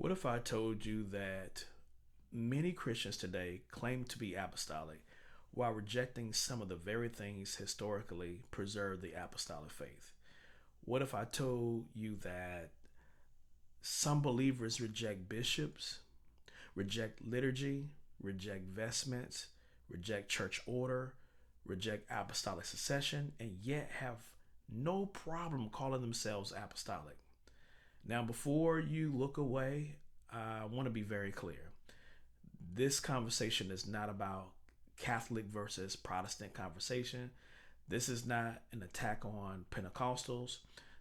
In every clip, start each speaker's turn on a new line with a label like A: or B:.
A: What if I told you that many Christians today claim to be apostolic while rejecting some of the very things historically preserved the apostolic faith? What if I told you that some believers reject bishops, reject liturgy, reject vestments, reject church order, reject apostolic succession, and yet have no problem calling themselves apostolic? Now, before you look away, I want to be very clear. This conversation is not about Catholic versus Protestant conversation. This is not an attack on Pentecostals.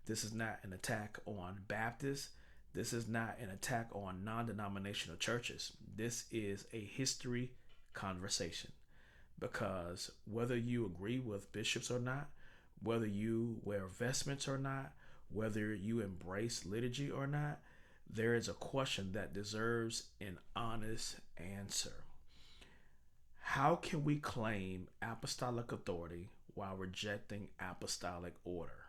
A: This is not an attack on Baptists. This is not an attack on non denominational churches. This is a history conversation because whether you agree with bishops or not, whether you wear vestments or not, whether you embrace liturgy or not, there is a question that deserves an honest answer. How can we claim apostolic authority while rejecting apostolic order?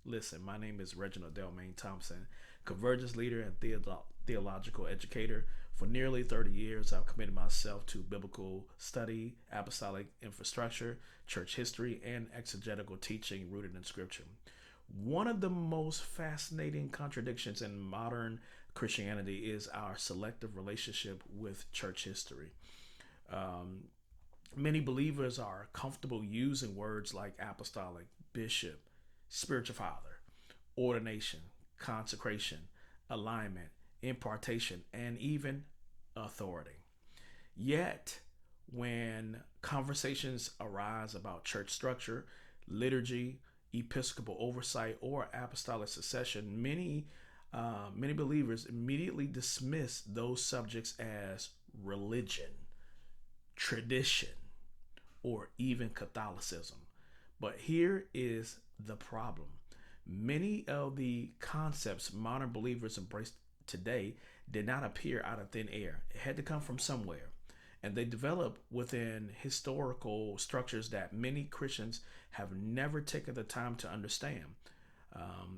A: Listen, my name is Reginald Delman Thompson, convergence leader and theological educator. For nearly 30 years, I've committed myself to biblical study, apostolic infrastructure, church history, and exegetical teaching rooted in Scripture. One of the most fascinating contradictions in modern Christianity is our selective relationship with church history. Um, Many believers are comfortable using words like apostolic, bishop, spiritual father, ordination, consecration, alignment, impartation, and even authority. Yet, when conversations arise about church structure, liturgy, episcopal oversight, or apostolic succession, many believers immediately dismiss those subjects as religion, tradition, or even Catholicism. But here is the problem. Many of the concepts modern believers embrace today did not appear out of thin air. It had to come from somewhere. And they develop within historical structures that many Christians have never taken the time to understand.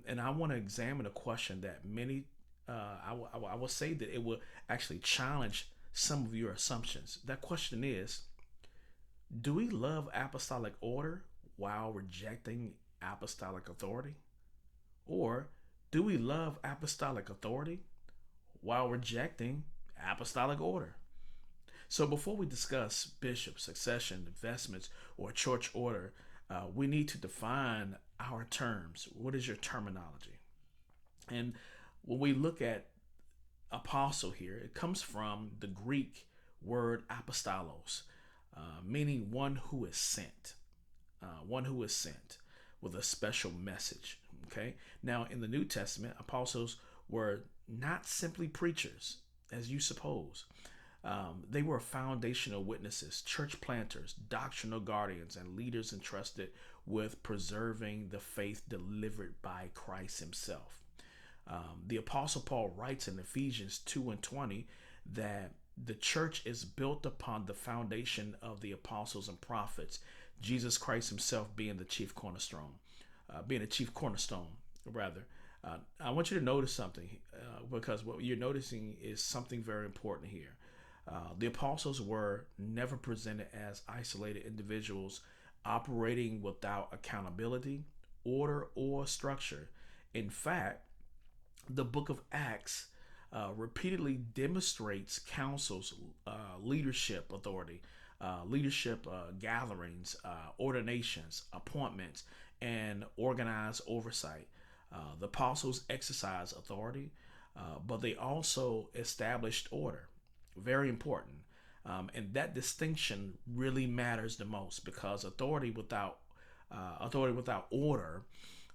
A: And I want to examine a question that many, I will say that it will actually challenge some of your assumptions. That question is, do we love apostolic order while rejecting apostolic authority? Or do we love apostolic authority while rejecting apostolic order? So before we discuss bishop, succession, investments, or church order, we need to define our terms. What is your terminology? And when we look at apostle here, it comes from the Greek word apostolos, meaning one who is sent, one who is sent with a special message. Okay. Now, in the New Testament, apostles were not simply preachers, as you suppose. They were foundational witnesses, church planters, doctrinal guardians, and leaders entrusted with preserving the faith delivered by Christ himself. The Apostle Paul writes in Ephesians 2 and 20 that the church is built upon the foundation of the apostles and prophets, Jesus Christ himself being the chief cornerstone, rather. I want you to notice something because what you're noticing is something very important here. The apostles were never presented as isolated individuals operating without accountability, order, or structure. In fact, the book of Acts repeatedly demonstrates councils, leadership authority, leadership gatherings, ordinations, appointments, and organized oversight. The apostles exercised authority, but they also established order. Very important. And that distinction really matters the most because authority without order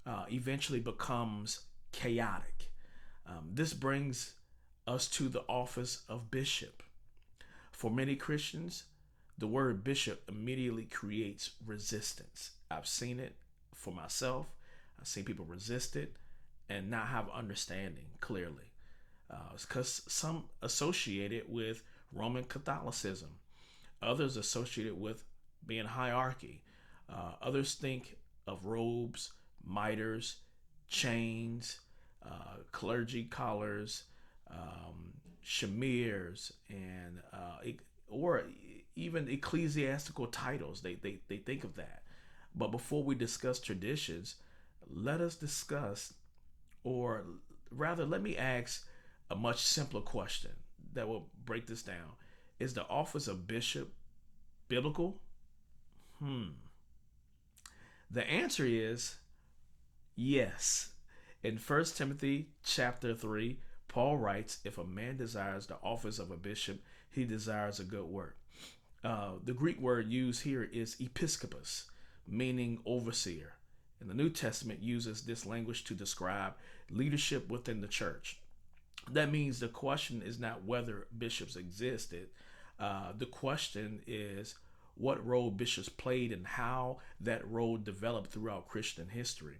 A: eventually becomes chaotic. This brings us to the office of bishop. For many Christians, the word bishop immediately creates resistance. I've seen it for myself. I've seen people resist it and not have understanding clearly. Because some associate it with Roman Catholicism, others associate it with being hierarchy. Others think of robes, mitres, chains, clergy collars, shemirs, and or even ecclesiastical titles. They think of that. But before we discuss traditions, let us discuss, or rather, let me ask a much simpler question that will break this down. Is the office of bishop biblical? The answer is yes. In 1 Timothy chapter 3, Paul writes, if a man desires the office of a bishop, he desires a good work. The Greek word used here is episkopos, meaning overseer. And the New Testament uses this language to describe leadership within the church. That means the question is not whether bishops existed. The question is what role bishops played and how that role developed throughout Christian history.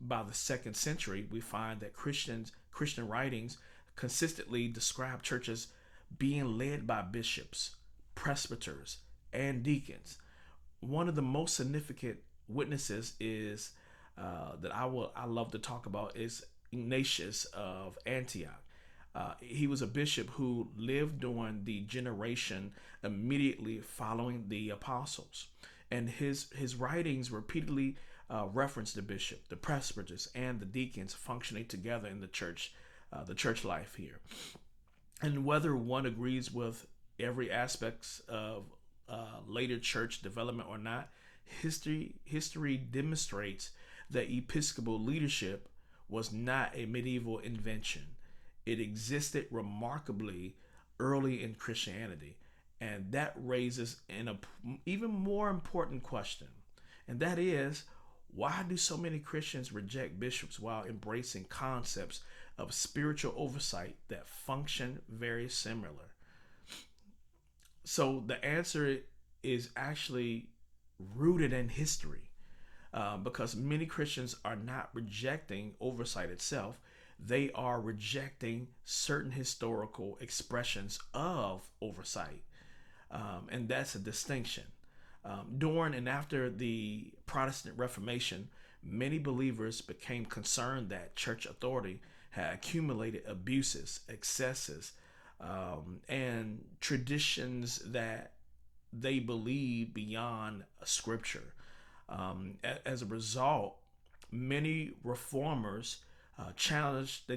A: By the second century, we find that Christian writings consistently describe churches being led by bishops, presbyters, and deacons. One of the most significant witnesses is that I love to talk about is Ignatius of Antioch. He was a bishop who lived during the generation immediately following the apostles, and his writings repeatedly reference the bishop, the presbyters, and the deacons functioning together in the church life here. And whether one agrees with every aspect of later church development or not, history demonstrates that episcopal leadership was not a medieval invention. It existed remarkably early in Christianity, and that raises an even more important question, and that is, why do so many Christians reject bishops while embracing concepts of spiritual oversight that function very similar? So the answer is actually rooted in history, because many Christians are not rejecting oversight itself. They are rejecting certain historical expressions of oversight. And that's a distinction. During and after the Protestant Reformation, many believers became concerned that church authority had accumulated abuses, excesses, and traditions that they believed beyond scripture. As a result, many reformers challenged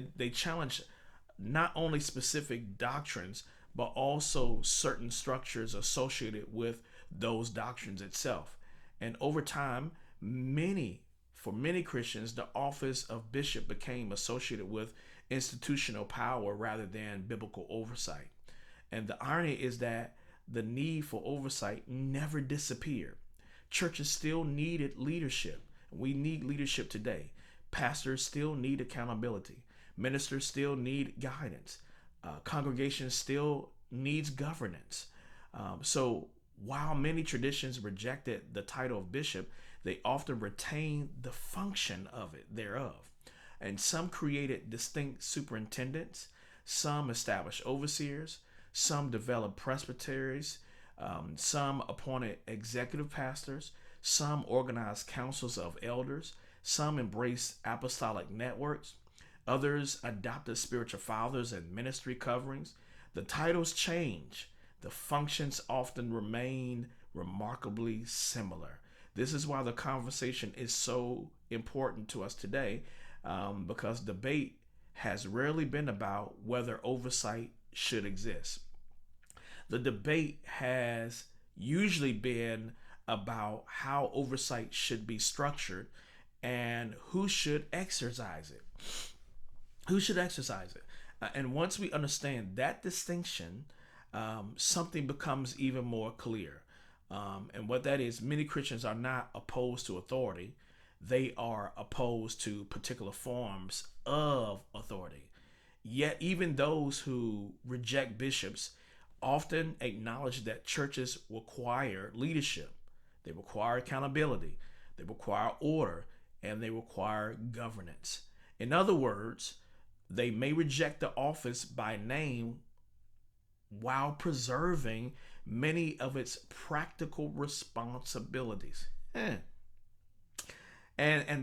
A: not only specific doctrines but also certain structures associated with those doctrines itself. And over time, for many Christians, the office of bishop became associated with institutional power rather than biblical oversight. And the irony is that the need for oversight never disappeared. Churches still needed leadership. We need leadership today. Pastors still need accountability. Ministers still need guidance. Congregations still needs governance. So while many traditions rejected the title of bishop, they often retained the function of it thereof. And some created distinct superintendents, some established overseers, some developed presbyteries, some appointed executive pastors, some organized councils of elders, some embraced apostolic networks, others adopted spiritual fathers and ministry coverings. The titles change. The functions often remain remarkably similar. This is why the conversation is so important to us today, because debate has rarely been about whether oversight should exist. The debate has usually been about how oversight should be structured and who should exercise it. Who should exercise it? And once we understand that distinction, something becomes even more clear. And what that is, many Christians are not opposed to authority. They are opposed to particular forms of authority. Yet even those who reject bishops often acknowledge that churches require leadership. They require accountability. They require order, and they require governance. In other words, they may reject the office by name while preserving many of its practical responsibilities. And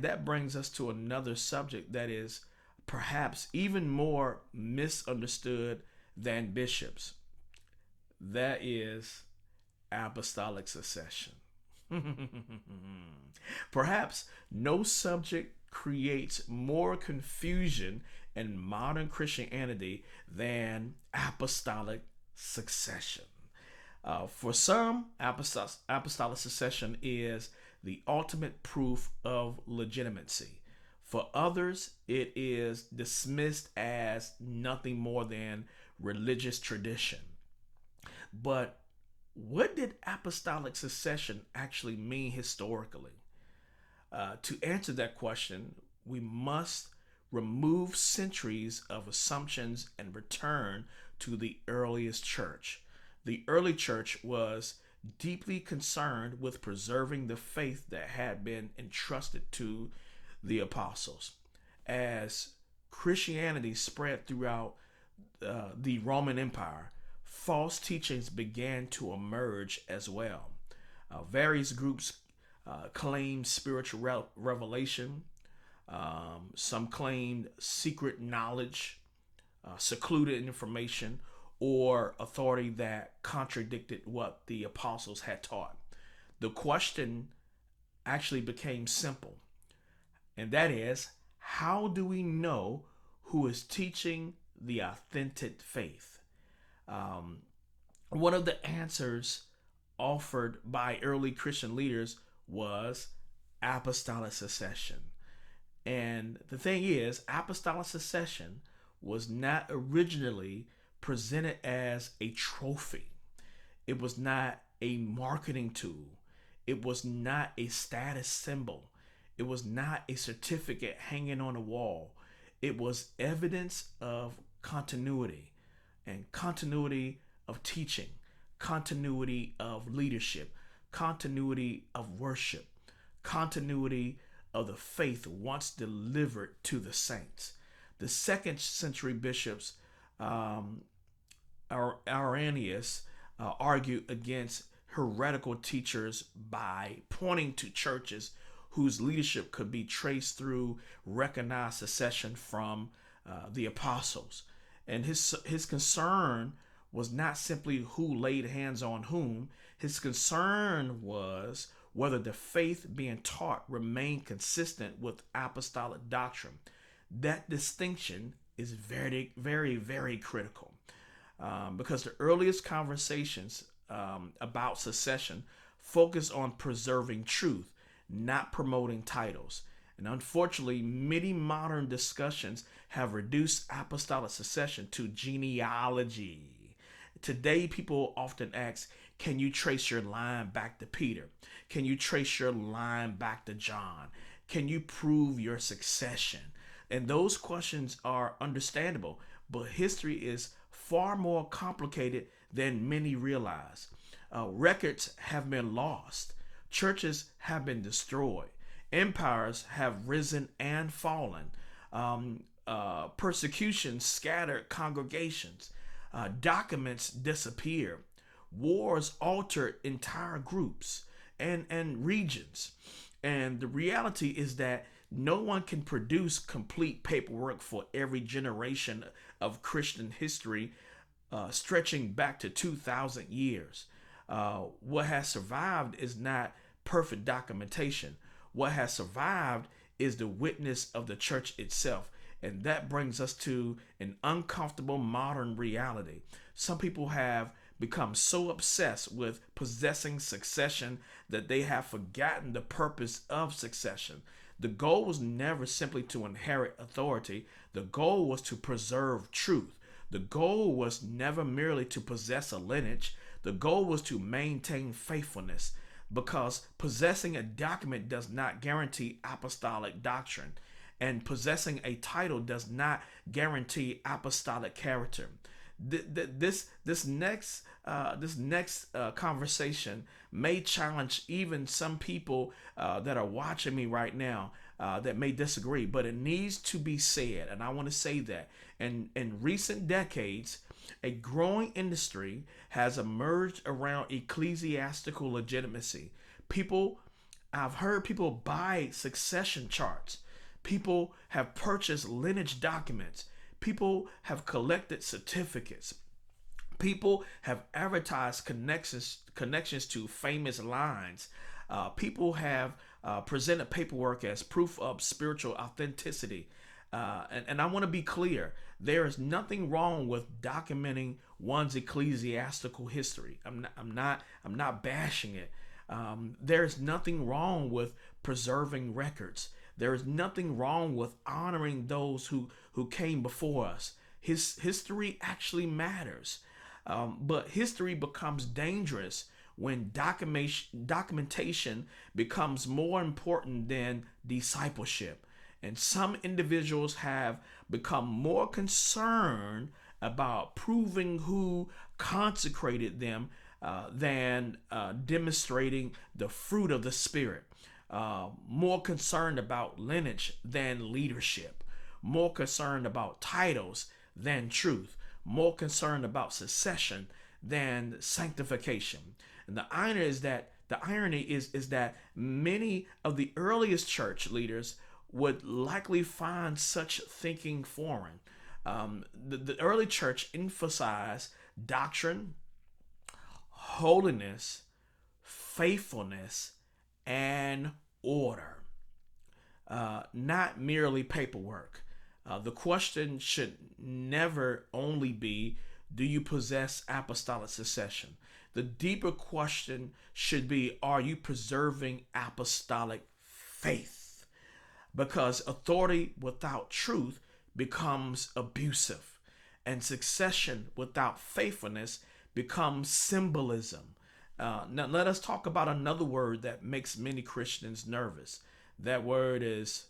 A: that brings us to another subject, that is perhaps even more misunderstood than bishops. That is apostolic succession. Perhaps no subject creates more confusion in modern Christianity than apostolic succession. For some, apostolic succession is the ultimate proof of legitimacy. For others, it is dismissed as nothing more than religious tradition. But what did apostolic succession actually mean historically? To answer that question, we must remove centuries of assumptions and return to the earliest church. The early church was deeply concerned with preserving the faith that had been entrusted to the apostles. As Christianity spread throughout the Roman Empire, false teachings began to emerge as well. Various groups claimed spiritual revelation. Some claimed secret knowledge, secluded information, or authority that contradicted what the apostles had taught. The question actually became simple, and that is, how do we know who is teaching the authentic faith? One of the answers offered by early Christian leaders was apostolic succession. And the thing is, apostolic succession was not originally presented as a trophy. It was not a marketing tool. It was not a status symbol. It was not a certificate hanging on a wall. It was evidence of continuity, and continuity of teaching, continuity of leadership, continuity of worship, continuity of the faith once delivered to the saints. The second century bishops, Irenaeus, argued against heretical teachers by pointing to churches whose leadership could be traced through recognized succession from the apostles. And his concern was not simply who laid hands on whom. His concern was whether the faith being taught remained consistent with apostolic doctrine. That distinction is very, very, very critical, because the earliest conversations about succession focus on preserving truth, not promoting titles. And unfortunately, many modern discussions have reduced apostolic succession to genealogy. Today, people often ask, can you trace your line back to Peter? Can you trace your line back to John? Can you prove your succession? And those questions are understandable, but history is far more complicated than many realize. Records have been lost. Churches have been destroyed. Empires have risen and fallen. Persecution scattered congregations. Documents disappear. Wars altered entire groups and regions. And the reality is that no one can produce complete paperwork for every generation of Christian history, stretching back to 2,000 years. What has survived is not perfect documentation. What has survived is the witness of the church itself. And that brings us to an uncomfortable modern reality. Some people have become so obsessed with possessing succession that they have forgotten the purpose of succession. The goal was never simply to inherit authority. The goal was to preserve truth. The goal was never merely to possess a lineage. The goal was to maintain faithfulness, because possessing a document does not guarantee apostolic doctrine, and possessing a title does not guarantee apostolic character. This next conversation may challenge even some people that are watching me right now that may disagree, but it needs to be said, and I want to say that. In recent decades, a growing industry has emerged around ecclesiastical legitimacy. I've heard people buy succession charts. People have purchased lineage documents. People have collected certificates. People have advertised connections to famous lines. People have presented paperwork as proof of spiritual authenticity. And I want to be clear: there is nothing wrong with documenting one's ecclesiastical history. I'm not bashing it. There's nothing wrong with preserving records. There is nothing wrong with honoring those who came before us. His history actually matters. But history becomes dangerous when documentation becomes more important than discipleship. And some individuals have become more concerned about proving who consecrated them than demonstrating the fruit of the Spirit. More concerned about lineage than leadership. More concerned about titles than truth. More concerned about succession than sanctification. And the irony is that many of the earliest church leaders would likely find such thinking foreign. The early church emphasized doctrine, holiness, faithfulness, and order, not merely paperwork. The question should never only be, do you possess apostolic succession? The deeper question should be, are you preserving apostolic faith? Because authority without truth becomes abusive, and succession without faithfulness becomes symbolism. Now, let us talk about another word that makes many Christians nervous. That word is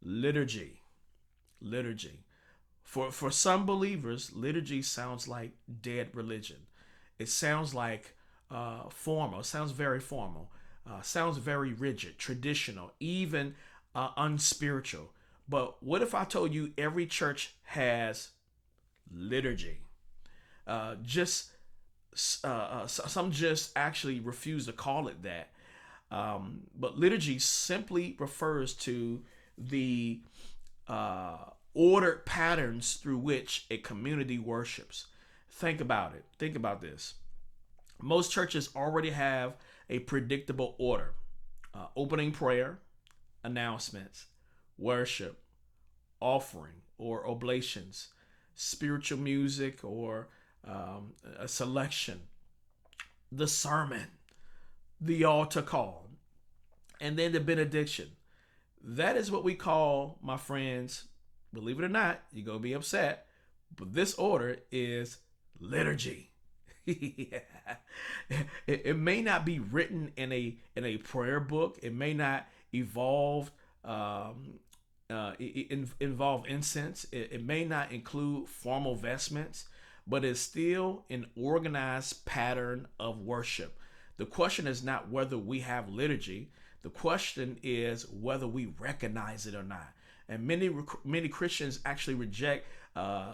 A: liturgy. Liturgy. For some believers, liturgy sounds like dead religion. It sounds like formal. It sounds very formal. Sounds very rigid, traditional, even unspiritual. But what if I told you every church has liturgy? Some just actually refuse to call it that. But liturgy simply refers to the ordered patterns through which a community worships. Think about it. Think about this. Most churches already have a predictable order: opening prayer, announcements, worship, offering or oblations, spiritual music or a selection, the sermon, the altar call, and then the benediction. That is what we call, my friends, believe it or not, you're going to be upset, but this order is liturgy. It may not be written in a prayer book. It may not involve incense. It may not include formal vestments, but it's still an organized pattern of worship. The question is not whether we have liturgy. The question is whether we recognize it or not. And many Christians actually reject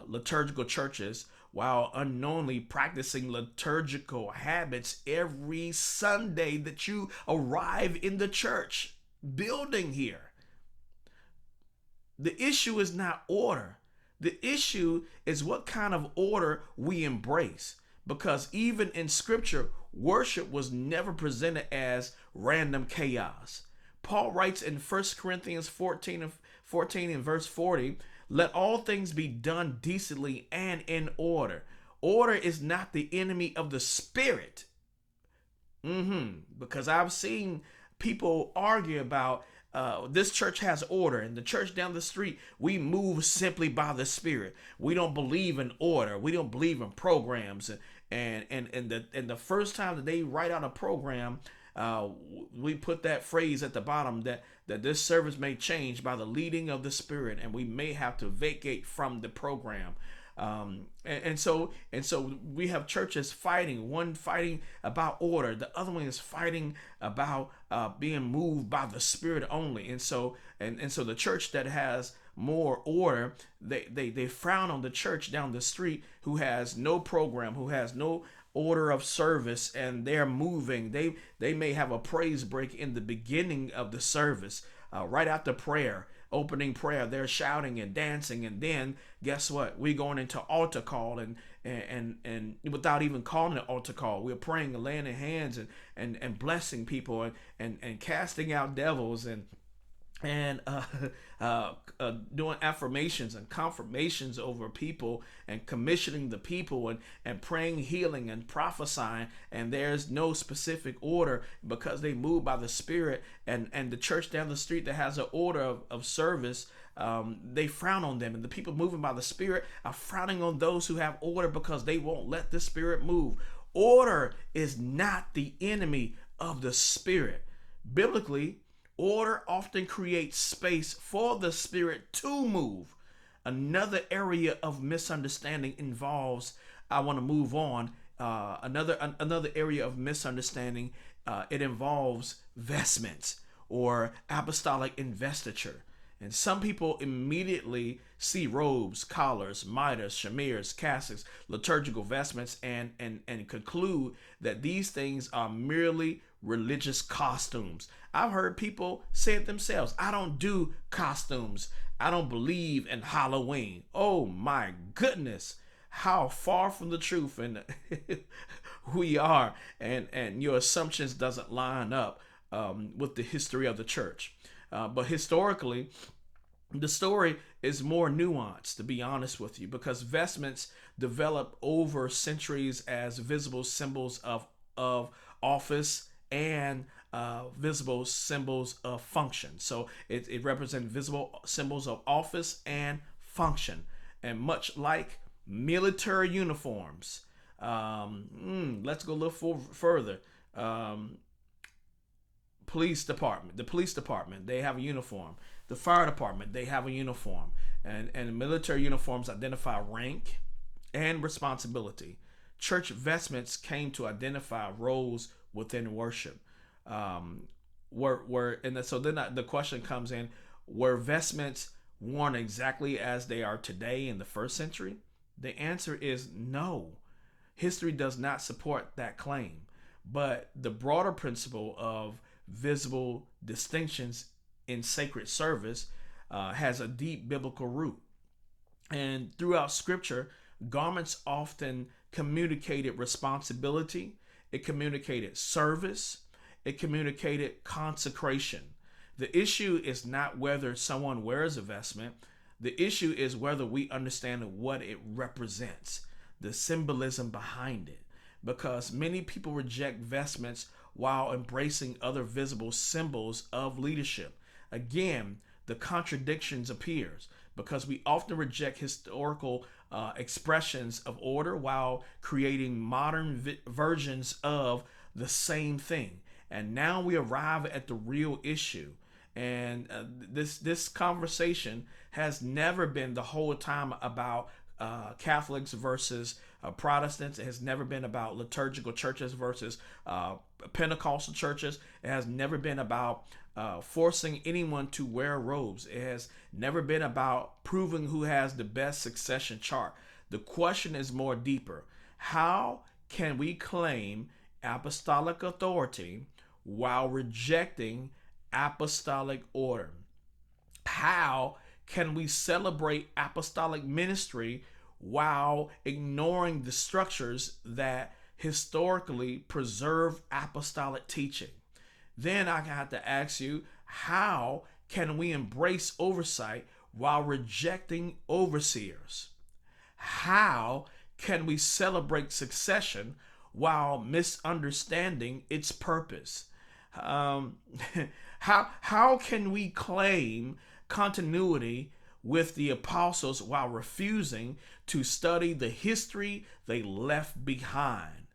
A: liturgical churches while unknowingly practicing liturgical habits every Sunday that you arrive in the church building here. The issue is not order. The issue is what kind of order we embrace. Because even in Scripture, worship was never presented as random chaos. Paul writes in 1 Corinthians 14 and verse 40, let all things be done decently and in order. Order is not the enemy of the Spirit. Because I've seen people argue about this church has order, and the church down the street, we move simply by the Spirit. We don't believe in order. We don't believe in programs. And the first time that they write out a program, we put that phrase at the bottom that this service may change by the leading of the Spirit, and we may have to vacate from the program. And so we have churches fighting, one fighting about order, the other one is fighting about being moved by the Spirit only. And so the church that has more order, they frown on the church down the street who has no program, who has no order of service, and they're moving. They may have a praise break in the beginning of the service, right after prayer. opening prayer, they're shouting and dancing, and then guess what? We're going into altar call, and without even calling it altar call, we're praying and laying in hands and blessing people and casting out devils and doing affirmations and confirmations over people and commissioning the people and praying healing and prophesying, and there's no specific order because they move by the Spirit, and the church down the street that has an order of service, they frown on them, and the people moving by the Spirit are frowning on those who have order because they won't let the Spirit move. Order is not the enemy of the Spirit. Biblically, order often creates space for the Spirit to move. Another area of misunderstanding involves, I want to move on, another area of misunderstanding, it involves vestments or apostolic investiture. And some people immediately see robes, collars, mitres, chamirs, cassocks, liturgical vestments, and conclude that these things are merely religious costumes. I've heard people say it themselves. I don't do costumes. I don't believe in Halloween. Oh my goodness. How far from the truth and we are, and your assumptions doesn't line up with the history of the church. But historically, the story is more nuanced, to be honest with you, because vestments developed over centuries as visible symbols of office and visible symbols of function. So it represents visible symbols of office and function. And much like military uniforms, let's go a little further. The police department, they have a uniform. The fire department, they have a uniform. And military uniforms identify rank and responsibility. Church vestments came to identify roles within worship. So then the question comes in: were vestments worn exactly as they are today in the first century? The answer is no. History does not support that claim. But the broader principle of visible distinctions in sacred service has a deep biblical root. And throughout Scripture, garments often communicated responsibility, it communicated service, it communicated consecration. The issue is not whether someone wears a vestment. The issue is whether we understand what it represents, the symbolism behind it. Because many people reject vestments while embracing other visible symbols of leadership. Again, the contradictions appears because we often reject historical expressions of order while creating modern versions of the same thing. And now we arrive at the real issue. And this conversation has never been the whole time about Catholics versus Protestants. It has never been about liturgical churches versus Pentecostal churches. It has never been about forcing anyone to wear robes. It has never been about proving who has the best succession chart. The question is more deeper. How can we claim apostolic authority while rejecting apostolic order? How can we celebrate apostolic ministry while ignoring the structures that historically preserve apostolic teaching? Then I have to ask you, how can we embrace oversight while rejecting overseers? How can we celebrate succession while misunderstanding its purpose? How can we claim continuity with the apostles while refusing to study the history they left behind?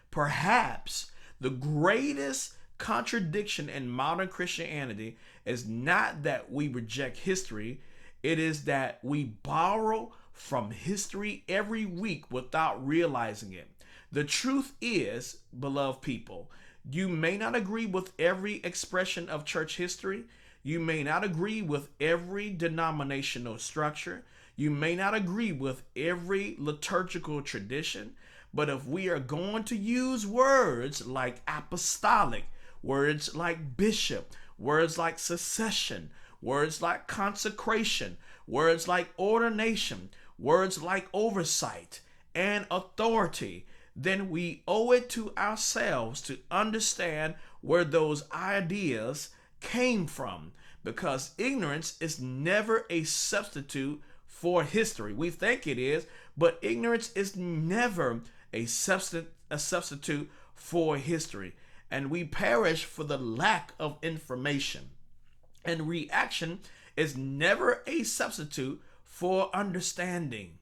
A: Perhaps the greatest contradiction in modern Christianity is not that we reject history, it is that we borrow from history every week without realizing it. The truth is, beloved people, you may not agree with every expression of church history. You may not agree with every denominational structure. You may not agree with every liturgical tradition. But if we are going to use words like apostolic, words like bishop, words like succession, words like consecration, words like ordination, words like oversight and authority, then we owe it to ourselves to understand where those ideas came from, because ignorance is never a substitute for history. We think it is, but ignorance is never a substitute for history. And we perish for the lack of information. And reaction is never a substitute for understanding.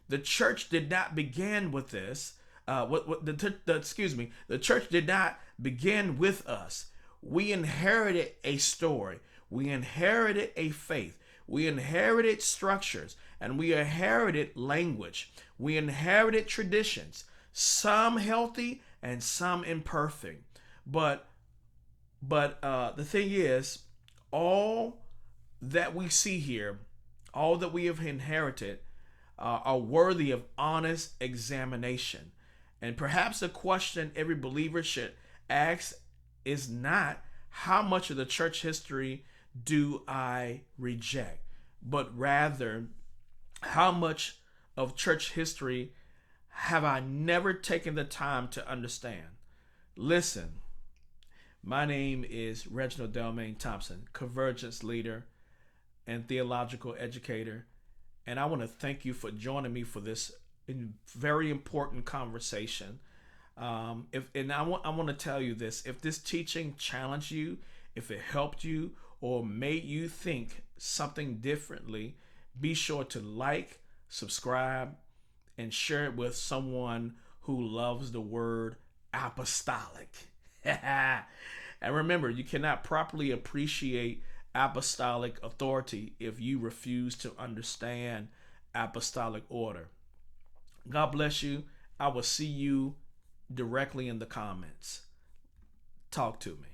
A: The church did not begin with this. The church did not begin with us. We inherited a story. We inherited a faith. We inherited structures, and we inherited language. We inherited traditions, some healthy and some imperfect. But the thing is, all that we see here, all that we have inherited, are worthy of honest examination. And perhaps the question every believer should ask is not how much of the church history do I reject, but rather how much of church history have I never taken the time to understand. Listen, my name is Reginald Delman Thompson, convergence leader and theological educator. And I want to thank you for joining me for this very important conversation. I want to tell you this: if this teaching challenged you, if it helped you, or made you think something differently, be sure to like, subscribe, and share it with someone who loves the word apostolic. And remember, you cannot properly appreciate apostolic authority if you refuse to understand apostolic order. God bless you. I will see you directly in the comments. Talk to me.